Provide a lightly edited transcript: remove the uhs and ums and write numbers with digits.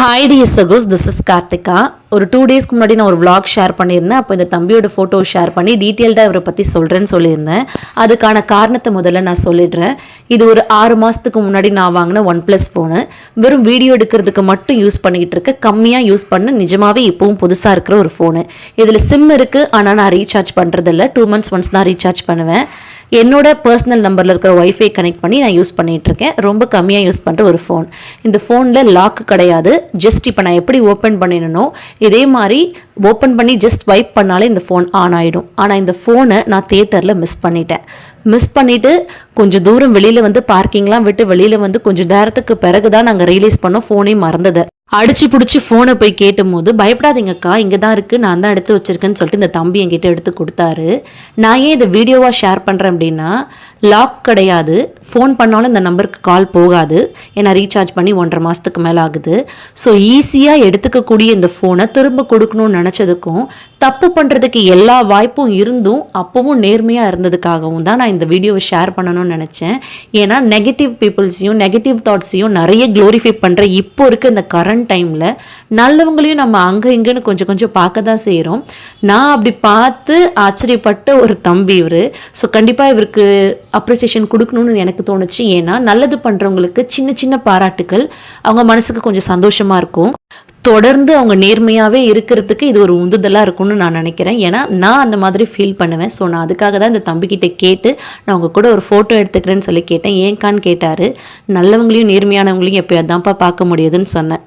Hi dear சகோஸ், this is Karthika. ஒரு 2 டேஸ்க்கு முன்னாடி நான் ஒரு vlog ஷேர் பண்ணியிருந்தேன். அப்போ இந்த தம்பியோட ஃபோட்டோ ஷேர் பண்ணி டீட்டெயில்டாக இவரை பற்றி சொல்கிறேன்னு சொல்லியிருந்தேன். அதுக்கான காரணத்தை முதல்ல நான் சொல்லிடுறேன். இது ஒரு 6 மாதத்துக்கு முன்னாடி நான் வாங்கின OnePlus ஃபோனு. வெறும் வீடியோ எடுக்கிறதுக்கு மட்டும் யூஸ் பண்ணிக்கிட்டு இருக்க, கம்மியாக யூஸ் பண்ண, நிஜமாகவே இப்போவும் புதுசாக இருக்கிற ஒரு ஃபோனு. இதில் சிம் இருக்குது, ஆனால் நான் ரீசார்ஜ் பண்ணுறதில்ல. 2 months ஒன்ஸ் தான் ரீசார்ஜ் பண்ணுவேன். என்னோட பர்சனல் நம்பரில் இருக்கிற ஒய்ஃபை கனெக்ட் பண்ணி நான் யூஸ் பண்ணிகிட்ருக்கேன். ரொம்ப கம்மியாக யூஸ் பண்ணுற ஒரு ஃபோன். இந்த ஃபோனில் லாக் கிடையாது. ஜஸ்ட் இப்போ நான் எப்படி ஓப்பன் பண்ணிடணும், இதே மாதிரி ஓப்பன் பண்ணி ஜஸ்ட் ஸ்வைப் பண்ணாலே இந்த ஃபோன் ஆன் ஆகிடும். ஆனால் இந்த ஃபோனை நான் தியேட்டரில் மிஸ் பண்ணிவிட்டு கொஞ்சம் தூரம் வெளியில் வந்து பார்க்கிங்லாம் விட்டு வெளியில் வந்து கொஞ்சம் நேரத்துக்கு பிறகு தான் நாங்கள் ரியலைஸ் பண்ணோம் ஃபோனே மறந்தது. அடிச்சு பிடிச்சி ஃபோனை போய் கேட்டும் போது, பயப்படாதீங்கக்கா, இங்கே தான் இருக்குது, நான் தான் எடுத்து வச்சிருக்கேன்னு சொல்லிட்டு இந்த தம்பி என்கிட்ட எடுத்து கொடுத்தாரு. நான் ஏன் இதை வீடியோவாக ஷேர் பண்ணுறேன் அப்படின்னா, லாக் கிடையாது, ஃபோன் பண்ணாலும் இந்த நம்பருக்கு கால் போகாது. ஏன்னா ரீசார்ஜ் பண்ணி 1.5 மாதத்துக்கு மேலே ஆகுது. ஸோ ஈஸியாக எடுத்துக்கக்கூடிய இந்த ஃபோனை திரும்ப கொடுக்கணும்னு நினச்சதுக்கும், தப்பு பண்ணுறதுக்கு எல்லா வாய்ப்பும் இருந்தும் அப்போவும் நேர்மையாக இருந்ததுக்காகவும் தான் நான் இந்த வீடியோவை ஷேர் பண்ணணும்னு நினச்சேன். ஏன்னா நெகட்டிவ் பீப்புள்ஸையும் நெகட்டிவ் தாட்ஸையும் நிறைய க்ளோரிஃபை பண்ணுற இப்போ இருக்க இந்த கரண்ட் டைமில் நல்லவங்களையும் நம்ம அங்கே இங்கேன்னு கொஞ்சம் கொஞ்சம் பார்க்க தான் செய்கிறோம். நான் அப்படி பார்த்து ஆச்சரியப்பட்ட ஒரு தம்பி இவர். ஸோ கண்டிப்பாக இவருக்கு அப்ரிசியேஷன் கொடுக்கணும்னு எனக்கு தோணுச்சு. ஏன்னா நல்லது பண்ணுறவங்களுக்கு சின்ன சின்ன பாராட்டுக்கள் அவங்க மனசுக்கு கொஞ்சம் சந்தோஷமாக இருக்கும். தொடர்ந்து அவங்க நேர்மையாகவே இருக்கிறதுக்கு இது ஒரு உந்துதலாக இருக்கும்னு நான் நினைக்கிறேன். ஏன்னா நான் அந்த மாதிரி ஃபீல் பண்ணுவேன். ஸோ நான் அதுக்காக தான் இந்த தம்பிக்கிட்ட கேட்டு நான் அவங்க கூட ஒரு ஃபோட்டோ எடுத்துக்கிறேன்னு சொல்லி கேட்டேன். ஏன்கான்னு கேட்டார். நல்லவங்களையும் நேர்மையானவங்களையும் எப்போயாதான்ப்பா பார்க்க முடியுதுன்னு சொன்னேன்.